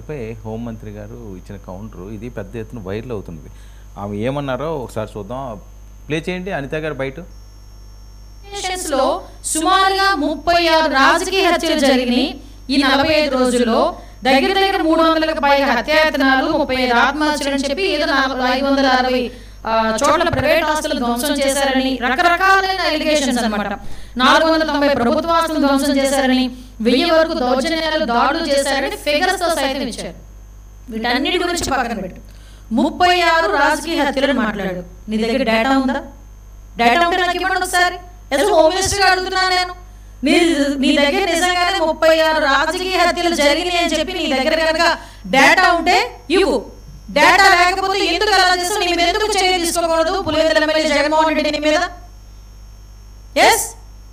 పై హోంమంత్రి గారు ఇచ్చిన కౌంటర్ ఇది పెద్ద ఎత్తున వైరల్ అవుతుంది. ఆమె ఏమన్నారో ఒకసారి చూద్దాం. ప్లే చేయండి అనిత గారు బయట. లో సుమారుగా 36 రాజకీయ హత్యలు జరిగినాయి. ఈ 45 రోజుల్లో దగ్గర 300లకు పైగా హత్యాయత్నాలు, 35 ఆత్మహత్యలు అని చెప్పి ఏదో 560 చోట్ల ప్రైవేట్ ఆస్తులు ధ్వంసం చేశారని రకరకాలైన ఎలిగేషన్స్ అన్నమాట. 490 ప్రభుత్వ ఆస్తులు ధ్వంసం చేశారని, 1000 వరకు దౌర్జన్యాలు, దాడులు చేశారని ఫిగర్స్ తో సైతం ఇచ్చారు. వీటన్నిటి గురించి పక్కన పెట్టు. 36 రాజకీయ హత్యలను మాట్లాడు. నీ దగ్గర డేటా ఉందా? డేటా ఉంటే నాకు ఇవ్వండి ఒకసారి. హోమ్ మినిస్టర్ అడుగుతున్నాను నేను. నీ దగ్గర నిజంగానే 36 రాజకీయ హత్యలు జరిగినాయి అని చెప్పి నీ దగ్గర కనుక డేటా ఉంటే ఇవ్వు. డేటా లేకపోతే ఎందుకు అలా చేస్తావు? నీ మీద ఎందుకు చర్య తీసుకోకూడదు? పులివెందుల ఎమ్మెల్యే జగన్మోహన్ రెడ్డి మీద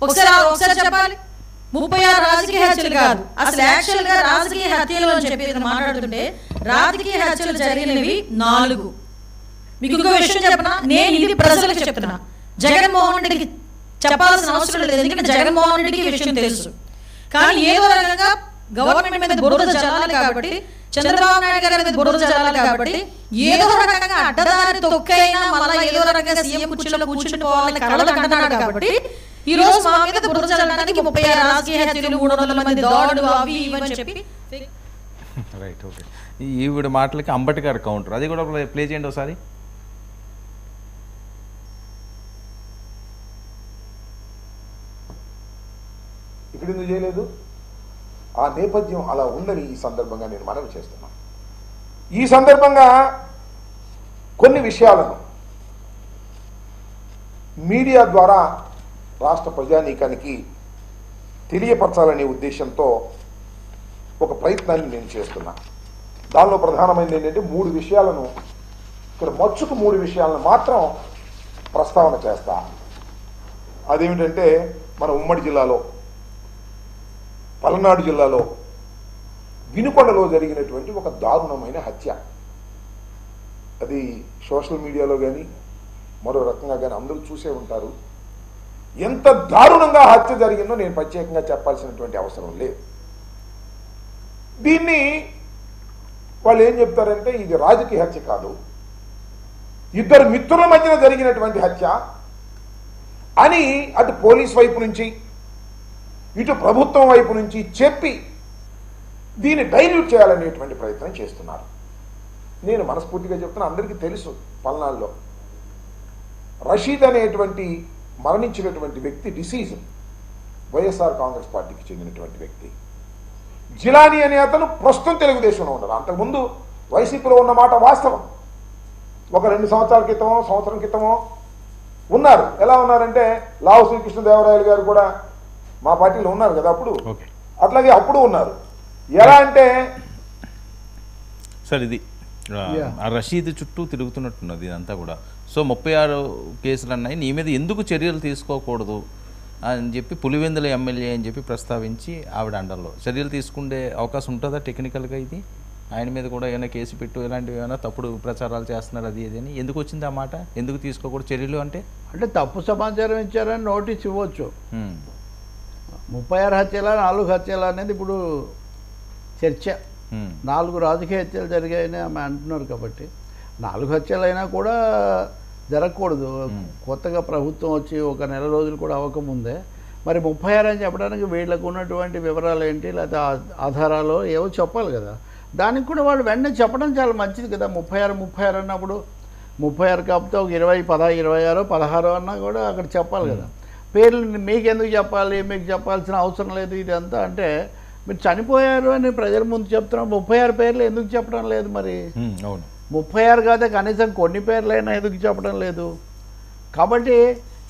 ఒకసారి చెప్పాలి. 36 రాజకీయ హత్యలు కాదు, అసలు యాక్చువల్ గా రాజకీయ హత్యలు అని చెప్పి మాట్లాడుతుంటే రాజకీయ హత్యలు జరిగినవి 4. మీకు ఇంకో విషయం చెప్పనా? నేను ఇది ప్రజలకు చెప్తున్నా, జగన్మోహన్ రెడ్డికి చెప్పాల్సిన అవసరం లేదు. ఎందుకంటే జగన్మోహన్ రెడ్డికి విషయం తెలుసు. కానీ ఏదో రకంగా గవర్నమెంట్ మీద బురద జల్లాలి కాబట్టి, చంద్రబాబు నాయుడు గారి మీద బురద జల్లాలి కాబట్టి ఏదో రకంగా అడ్డదారి తొక్కైనా మళ్ళీ ఏదో రకంగా సీఎం కుర్చీలో కూర్చుని పోవాలని కలలు కంటున్నాడు కాబట్టి ఈ రోజు మా మీద బురద జల్లడానికి 36 రాజకీయ హత్యలు, 300 మంది దాడులు, అవి ఇవని చెప్పి. Right, okay. ఈవిడ మాటలకి అంబేద్కర్ కౌంటర్ అది కూడా ప్లే చేయండి ఒకసారి. ఇక్కడ ఎందుకు చేయలేదు? ఆ నేపథ్యం అలా ఉందని ఈ సందర్భంగా నేను మనవి చేస్తున్నాను. ఈ సందర్భంగా కొన్ని విషయాలను మీడియా ద్వారా రాష్ట్ర ప్రజానీకానికి తెలియపరచాలనే ఉద్దేశంతో ఒక ప్రయత్నాన్ని నేను చేస్తున్నా. దానిలో ప్రధానమైనది ఏంటంటే 3 విషయాలను, ఇక్కడ మచ్చుకు 3 విషయాలను మాత్రం ప్రస్తావన చేస్తా. అదేమిటంటే మన ఉమ్మడి జిల్లాలో, పల్నాడు జిల్లాలో వినుకొండలో జరిగినటువంటి ఒక దారుణమైన హత్య. అది సోషల్ మీడియాలో కానీ మరో రకంగా కానీ అందరూ చూసే ఉంటారు. ఎంత దారుణంగా హత్య జరిగిందో నేను ప్రత్యేకంగా చెప్పాల్సినటువంటి అవసరం లేదు. దీన్ని వాళ్ళు ఏం చెప్తారంటే ఇది రాజకీయ హత్య కాదు, 2 మిత్రుల మధ్యన జరిగినటువంటి హత్య అని అటు పోలీస్ వైపు నుంచి ఇటు ప్రభుత్వం వైపు నుంచి చెప్పి దీన్ని డైల్యూట్ చేయాలనేటువంటి ప్రయత్నం చేస్తున్నారు. నేను మనస్ఫూర్తిగా చెప్తున్నా, అందరికీ తెలుసు పల్నాడులో రషీద్ అనేటువంటి మరణించినటువంటి వ్యక్తి డిసీజ్ వైఎస్ఆర్ కాంగ్రెస్ పార్టీకి చెందినటువంటి వ్యక్తి. జిలానీ అనే అతను ప్రస్తుతం తెలుగుదేశంలో ఉన్నారు. అంతకుముందు వైసీపీలో ఉన్న మాట వాస్తవం. ఒక 2 సంవత్సరాల క్రితమో సంవత్సరం క్రితమో ఉన్నారు. ఎలా ఉన్నారంటే లావు శ్రీకృష్ణదేవరాయలు గారు కూడా మా పార్టీలో ఉన్నారు కదా అప్పుడు, అట్లాగే అప్పుడు ఉన్నారు. ఎలా అంటే సార్ ఇది ఆ రషీద్ చుట్టూ తిరుగుతున్నట్టున్నది ఇదంతా కూడా. సో 36 కేసులు అన్నాయి, నీ మీద ఎందుకు చర్యలు తీసుకోకూడదు అని చెప్పి పులివెందుల ఎమ్మెల్యే అని చెప్పి ప్రస్తావించి ఆవిడ అండర్లో చర్యలు తీసుకునే అవకాశం ఉంటుందా టెక్నికల్గా? ఇది ఆయన మీద కూడా ఏమైనా కేసు పెట్టు, ఇలాంటివి ఏమైనా తప్పుడు ప్రచారాలు చేస్తున్నారు అది ఇది అని ఎందుకు వచ్చింది ఆ మాట? ఎందుకు తీసుకోకూడదు చర్యలు అంటే తప్పు సమాచారం ఇచ్చారని నోటీస్ ఇవ్వచ్చు. 36 హత్యల 4 హత్యలు అనేది ఇప్పుడు చర్చ. 4 రాజకీయ హత్యలు జరిగాయని ఆమె అంటున్నారు కాబట్టి 4 హత్యలైనా కూడా జరగకూడదు. కొత్తగా ప్రభుత్వం వచ్చి ఒక నెల రోజులు కూడా అవ్వకముందే మరి 36 అని చెప్పడానికి వీళ్ళకు ఉన్నటువంటి వివరాలు ఏంటి, లేకపోతే ఆధారాలు ఏవో చెప్పాలి కదా. దానికి కూడా వాళ్ళు వెంటనే చెప్పడం చాలా మంచిది కదా. 36 అన్నప్పుడు 36 కాకపోతే ఒక 20, 26, 16 అన్నా కూడా అక్కడ చెప్పాలి కదా. పేర్లు మీకెందుకు చెప్పాలి, మీకు చెప్పాల్సిన అవసరం లేదు ఇదంతా అంటే మీరు చనిపోయారు అని ప్రజల ముందు చెప్తున్నాం. 36 పేర్లు ఎందుకు చెప్పడం లేదు? మరి 36 కాదే కనీసం కొన్ని పేర్లైనా ఎందుకు చెప్పడం లేదు? కాబట్టి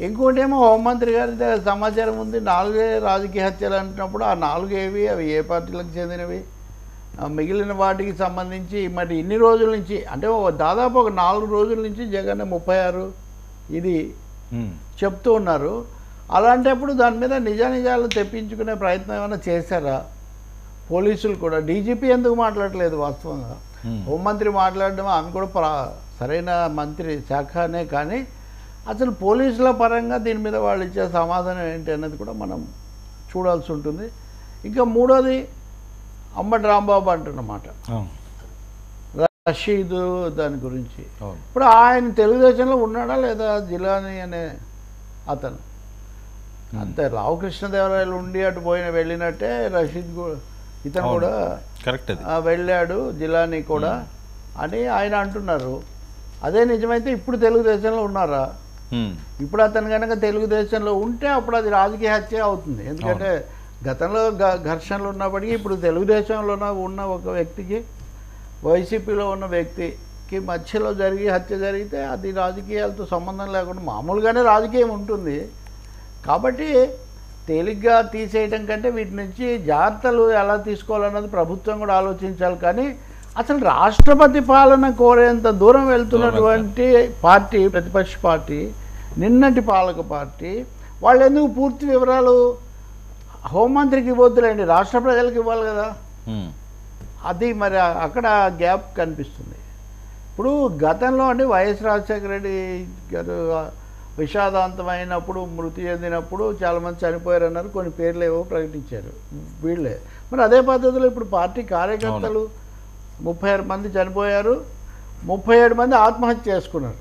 ఇంకోటి ఏమో హోంమంత్రి గారి సమాచారం ఉంది 4 రాజకీయ హత్యలు అంటున్నప్పుడు ఆ 4 ఏవి, అవి ఏ పార్టీలకు చెందినవి, మిగిలిన వాటికి సంబంధించి మరి ఇన్ని రోజుల నుంచి అంటే దాదాపు ఒక 4 రోజుల నుంచి జగన్ 36 ఇది చెప్తూ ఉన్నారు. అలాంటప్పుడు దాని మీద నిజాలు తెప్పించుకునే ప్రయత్నం ఏమైనా చేశారా పోలీసులు కూడా? డీజీపీ ఎందుకు మాట్లాడలేదు? వాస్తవంగా హోంమంత్రి మాట్లాడడం, ఆమె కూడా సరైన మంత్రి శాఖనే, కానీ అసలు పోలీసుల పరంగా దీని మీద వాళ్ళు ఇచ్చే సమాధానం ఏంటి అన్నది కూడా మనం చూడాల్సి ఉంటుంది. ఇంకా మూడోది అంబటి రాంబాబు అంటున్నమాట రషీద్ దాని గురించి. ఇప్పుడు ఆయన తెలుగుదేశంలో ఉన్నాడా లేదా జిలానీ అనే అతను? అంతే రామకృష్ణదేవరాయలు ఉండి అటు వెళ్ళినట్టే రషీద్ ఇతను కూడా కరెక్ట్ వెళ్ళాడు జిలానీ కూడా అని ఆయన అంటున్నారు. అదే నిజమైతే ఇప్పుడు తెలుగుదేశంలో ఉన్నారా? ఇప్పుడు అతను కనుక తెలుగుదేశంలో ఉంటే అప్పుడు అది రాజకీయ హత్య అవుతుంది. ఎందుకంటే గతంలో ఘర్షణలు ఉన్నప్పటికీ ఇప్పుడు తెలుగుదేశంలో ఉన్న ఒక వ్యక్తికి వైసీపీలో ఉన్న వ్యక్తికి మధ్యలో హత్య జరిగితే అది రాజకీయాలతో సంబంధం లేకుండా మామూలుగానే రాజకీయం ఉంటుంది. కాబట్టి తేలిగ్గా తీసేయడం కంటే వీటి నుంచి జాగ్రత్తలు ఎలా తీసుకోవాలన్నది ప్రభుత్వం కూడా ఆలోచించాలి. కానీ అసలు రాష్ట్రపతి పాలన కోరేంత దూరం వెళ్తున్నటువంటి పార్టీ ప్రతిపక్ష పార్టీ, నిన్నటి పాలక పార్టీ, వాళ్ళు ఎందుకు పూర్తి వివరాలు హోంమంత్రికి ఇవ్వద్దులేండి, రాష్ట్ర ప్రజలకు ఇవ్వాలి కదా. అది మరి అక్కడ గ్యాప్ కనిపిస్తుంది. ఇప్పుడు గతంలో అంటే వైఎస్ రాజశేఖర రెడ్డి గారు విషాదాంతమైనప్పుడు మృతి చెందినప్పుడు చాలామంది చనిపోయారన్నారు, కొన్ని పేర్లు ఏవో ప్రకటించారు వీళ్ళే. మరి అదే పద్ధతిలో ఇప్పుడు పార్టీ కార్యకర్తలు 36 మంది చనిపోయారు, 37 మంది ఆత్మహత్య చేసుకున్నారు.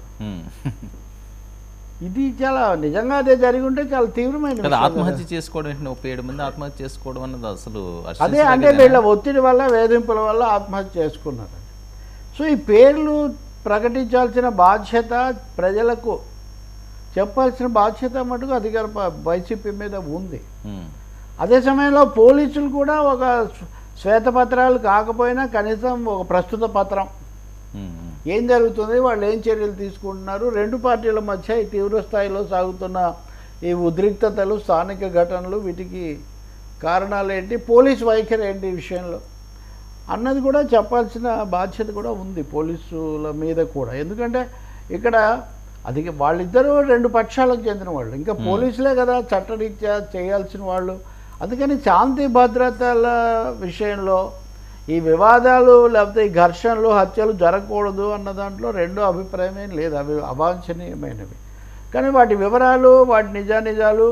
ఇది చాలా నిజంగా అదే జరిగి ఉంటే చాలా తీవ్రమైన ఆత్మహత్య చేసుకోవడం 37 మంది ఆత్మహత్య చేసుకోవడం అన్నది అసలు అదే అంటే వీళ్ళ ఒత్తిడి వల్ల వేధింపుల వల్ల ఆత్మహత్య చేసుకున్నారు. సో ఈ పేర్లు ప్రకటించాల్సిన బాధ్యత ప్రజలకు చెప్పాల్సిన బాధ్యత మటుకు అధికార వైసీపీ మీద ఉంది. అదే సమయంలో పోలీసులు కూడా ఒక శ్వేతపత్రాలు కాకపోయినా కనీసం ఒక ప్రస్తుత పత్రం ఏం జరుగుతుంది, వాళ్ళు ఏం చర్యలు తీసుకుంటున్నారు, రెండు పార్టీల మధ్య ఈ తీవ్ర స్థాయిలో సాగుతున్న ఈ ఉద్రిక్తతలు, స్థానిక ఘటనలు, వీటికి కారణాలు ఏంటి, పోలీసు వైఖరి ఏంటి ఈ విషయంలో అన్నది కూడా చెప్పాల్సిన బాధ్యత కూడా ఉంది పోలీసుల మీద కూడా. ఎందుకంటే ఇక్కడ అది వాళ్ళిద్దరూ రెండు పక్షాలకు చెందిన వాళ్ళు, ఇంకా పోలీసులే కదా చట్టరీత్యా చేయాల్సిన వాళ్ళు. అందుకని శాంతి భద్రతల విషయంలో ఈ వివాదాలు లేకపోతే ఈ ఘర్షణలు, హత్యలు జరగకూడదు అన్న దాంట్లో రెండో అభిప్రాయమే లేదు, అవి అవాంఛనీయమైనవి. కానీ వాటి వివరాలు, వాటి నిజానిజాలు,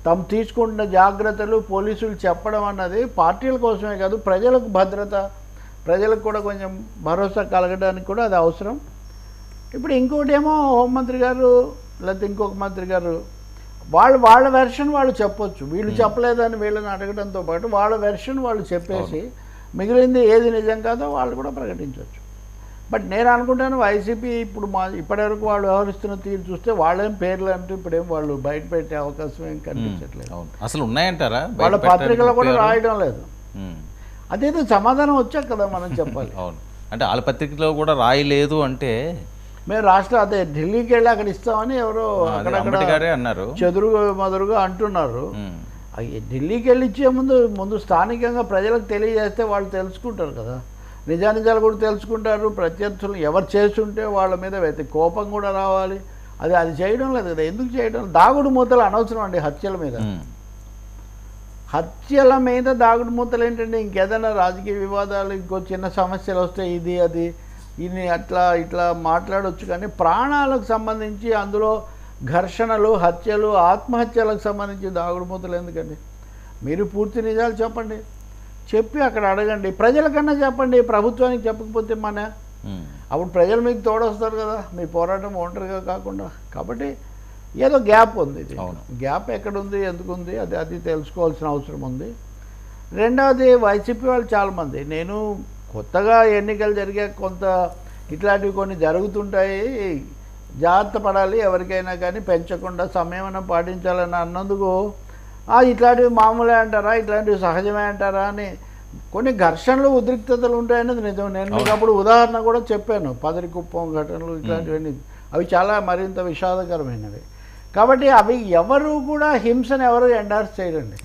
తాము తీసుకుంటున్న జాగ్రత్తలు పోలీసులు చెప్పడం అన్నది పార్టీల కోసమే కాదు, ప్రజలకు భద్రత, ప్రజలకు కూడా కొంచెం భరోసా కలగడానికి కూడా అది అవసరం. ఇప్పుడు ఇంకోటి ఏమో హోంమంత్రి గారు లేకపోతే ఇంకొక మంత్రి గారు వాళ్ళ వెర్షన్ వాళ్ళు చెప్పొచ్చు, వీళ్ళు చెప్పలేదని వీళ్ళని అడగడంతో పాటు వాళ్ళ వెర్షన్ వాళ్ళు చెప్పేసి మిగిలింది ఏది నిజం కాదో వాళ్ళు కూడా ప్రకటించవచ్చు. బట్ నేను అనుకుంటాను వైసీపీ ఇప్పుడు ఇప్పటివరకు వాళ్ళు వ్యవహరిస్తున్న తీరు చూస్తే వాళ్ళేం పేర్లు అంటే ఇప్పుడేం వాళ్ళు బయట పెట్టే అవకాశం ఏం కనిపించట్లేదు. అసలు ఉన్నాయంటారా? వాళ్ళ పత్రికలో కూడా రాయడం లేదు. అదేదో సమాధానం వచ్చాక కదా మనం చెప్పాలి. అవును, అంటే వాళ్ళ పత్రికలో కూడా రాయలేదు అంటే మేము అదే ఢిల్లీకి వెళ్ళి అక్కడ ఇస్తామని ఎవరో అక్కడక్కడ అన్నారు, మొదలుగా అంటున్నారు. ఢిల్లీకి వెళ్ళి ఇచ్చే ముందు స్థానికంగా ప్రజలకు తెలియజేస్తే వాళ్ళు తెలుసుకుంటారు కదా, నిజానిజాలు కూడా తెలుసుకుంటారు. ప్రత్యర్థులు ఎవరు చేస్తుంటే వాళ్ళ మీద కోపం కూడా రావాలి. అది చేయడం లేదు కదా. ఎందుకు చేయడం? దాగుడు మూతలు అనవసరం అండి హత్యల మీద. హత్యల మీద దాగుడు మూతలు ఏంటంటే ఇంకేదైనా రాజకీయ వివాదాలు, ఇంకో చిన్న సమస్యలు వస్తే ఇది అది ఇన్ని ఇట్లా మాట్లాడవచ్చు. కానీ ప్రాణాలకు సంబంధించి అందులో ఘర్షణలు, హత్యలు, ఆత్మహత్యలకు సంబంధించి దాగుడు మూతలు ఎందుకండి? మీరు పూర్తి నిజాలు చెప్పండి, చెప్పి అక్కడ అడగండి, ప్రజలకన్నా చెప్పండి. ప్రభుత్వానికి చెప్పకపోతే అప్పుడు ప్రజలు మీకు తోడొస్తారు కదా, మీ పోరాటం ఒంటరిగా కాకుండా. కాబట్టి ఏదో గ్యాప్ ఉంది. ఇది గ్యాప్ ఎక్కడుంది, ఎందుకుంది, అది తెలుసుకోవాల్సిన అవసరం ఉంది. రెండవది వైసీపీ వాళ్ళు చాలామంది, నేను కొత్తగా ఎన్నికలు జరిగాక కొంత ఇట్లాంటివి కొన్ని జరుగుతుంటాయి, జాగ్రత్త పడాలి, ఎవరికైనా కానీ పెంచకుండా సమయమైనా పాటించాలని అన్నందుకు ఇట్లాంటివి మామూలే అంటారా, ఇట్లాంటివి సహజమే అంటారా అని కొన్ని ఘర్షణలు, ఉద్రిక్తతలు ఉంటాయనేది నిజం. నేను మీకు అప్పుడు ఉదాహరణ కూడా చెప్పాను, పదరికుప్పం ఘటనలు ఇట్లాంటివన్నీ, అవి చాలా మరింత విషాదకరమైనవి. కాబట్టి అవి ఎవరు కూడా హింసను ఎవరు ఎండార్స్ చేయరండి.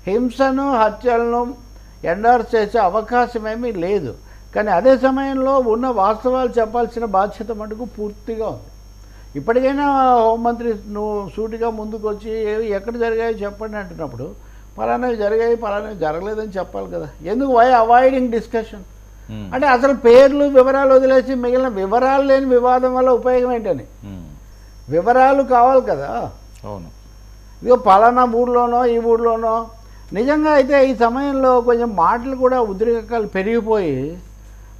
హింసను, హత్యలను ఎండార్స్ చేసే అవకాశం ఏమీ లేదు. కానీ అదే సమయంలో ఉన్న వాస్తవాలు చెప్పాల్సిన బాధ్యత మటుకు పూర్తిగా ఉంది. ఇప్పటికైనా హోంమంత్రి నువ్వు సూటిగా ముందుకు వచ్చి ఎక్కడ జరిగాయో చెప్పండి అంటున్నప్పుడు పలానావి జరిగాయి, పలానావి జరగలేదని చెప్పాలి కదా. ఎందుకు అవాయిడింగ్ డిస్కషన్ అంటే అసలు పేర్లు, వివరాలు వదిలేసి మిగిలిన వివరాలు లేని వివాదం వల్ల ఉపయోగం ఏంటని వివరాలు కావాలి కదా. అవును, ఇదిగో పలానా ఊర్లోనో ఈ ఊర్లోనో నిజంగా అయితే ఈ సమయంలో కొంచెం మాటలు కూడా ఉద్రేకాలు పెరిగిపోయి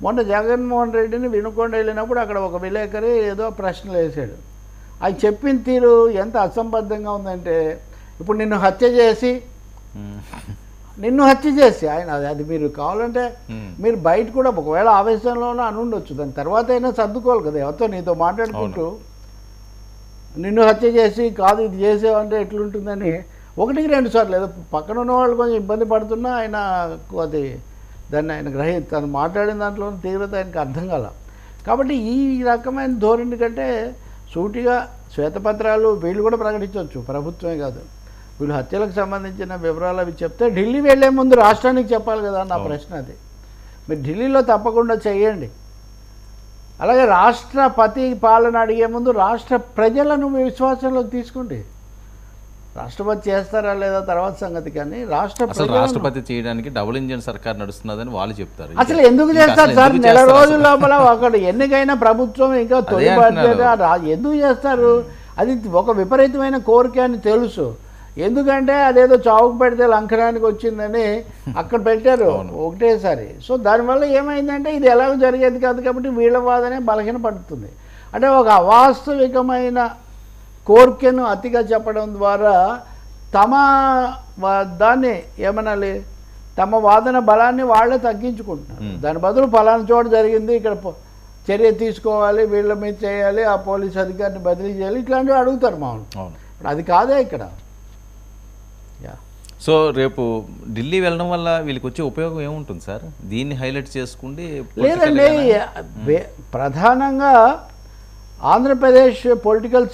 మొన్న జగన్మోహన్ రెడ్డిని వినుకొండ వెళ్ళినప్పుడు అక్కడ ఒక విలేకరి ఏదో ప్రశ్నలు వేసాడు. అది చెప్పిన తీరు ఎంత అసంబద్ధంగా ఉందంటే, ఇప్పుడు నిన్ను హత్య చేసి ఆయన అది మీరు కావాలంటే మీరు బయట కూడా ఒకవేళ ఆవేశంలోనే అని ఉండొచ్చు, దాని తర్వాత అయినా సర్దుకోవాలి కదా, ఎవరితో నీతో మాట్లాడుకుంటూ నిన్ను హత్య చేసి కాదు ఇది చేసేవంటే ఎట్లుంటుందని 1-2 సార్లు ఏదో పక్కన ఉన్న వాళ్ళు కొంచెం ఇబ్బంది పడుతున్నా ఆయన అది దాన్ని ఆయన తను మాట్లాడిన దాంట్లో తీవ్రత ఆయనకు అర్థం కాల. కాబట్టి ఈ రకమైన ధోరణి కంటే సూటిగా శ్వేతపత్రాలు వీళ్ళు కూడా ప్రకటించవచ్చు, ప్రభుత్వమే కాదు, వీళ్ళు హత్యలకు సంబంధించిన వివరాలు అవి చెప్తే ఢిల్లీ వెళ్లే ముందు రాష్ట్రానికి చెప్పాలి కదా నా ప్రశ్న అది. మీరు ఢిల్లీలో తప్పకుండా చేయండి. అలాగే రాష్ట్రపతి పాలన అడిగే ముందు రాష్ట్ర ప్రజలను విశ్వాసంలోకి తీసుకోండి. రాష్ట్రపతి చేస్తారా లేదా తర్వాత సంగతి, కానీ రాష్ట్రపతి చేయడానికి డబుల్ ఇంజిన్ సర్కార్ నడుస్తున్నదని వాళ్ళు చెప్తారు. అసలు ఎందుకు చేస్తారు సార్? నెల రోజుల లోపల ఒకటి ఎన్నికైన ప్రభుత్వం ఇంకా తొలి ఎందుకు చేస్తారు? అది ఒక విపరీతమైన కోరిక అని తెలుసు. ఎందుకంటే అదేదో చావుకు పెడితే లంకనానికి వచ్చిందని అక్కడ పెట్టారు ఒకటేసారి. సో దానివల్ల ఏమైందంటే ఇది ఎలాగో జరిగేది కాదు కాబట్టి వీళ్ళ వాదనే బలహీన పడుతుంది. అంటే ఒక అవాస్తవికమైన కోరికను అతిగా చెప్పడం ద్వారా తమ దాన్ని ఏమనాలి, తమ వాదన బలాన్ని వాళ్ళే తగ్గించుకుంటున్నారు. దాని బదులు ఫలానా చోట జరిగింది, ఇక్కడ చర్య తీసుకోవాలి, వీళ్ళ మీద చేయాలి, ఆ పోలీస్ అధికారిని బదిలీ చేయాలి, ఇట్లాంటివి అడుగుతారు మామూలు. అది కాదే ఇక్కడ. సో రేపు ఢిల్లీ వెళ్ళడం వల్ల వీళ్ళకి వచ్చే ఉపయోగం ఏముంటుంది సార్? దీన్ని హైలైట్ చేసుకుంటే లేదండి, ప్రధానంగా ఆంధ్రప్రదేశ్ పొలిటికల్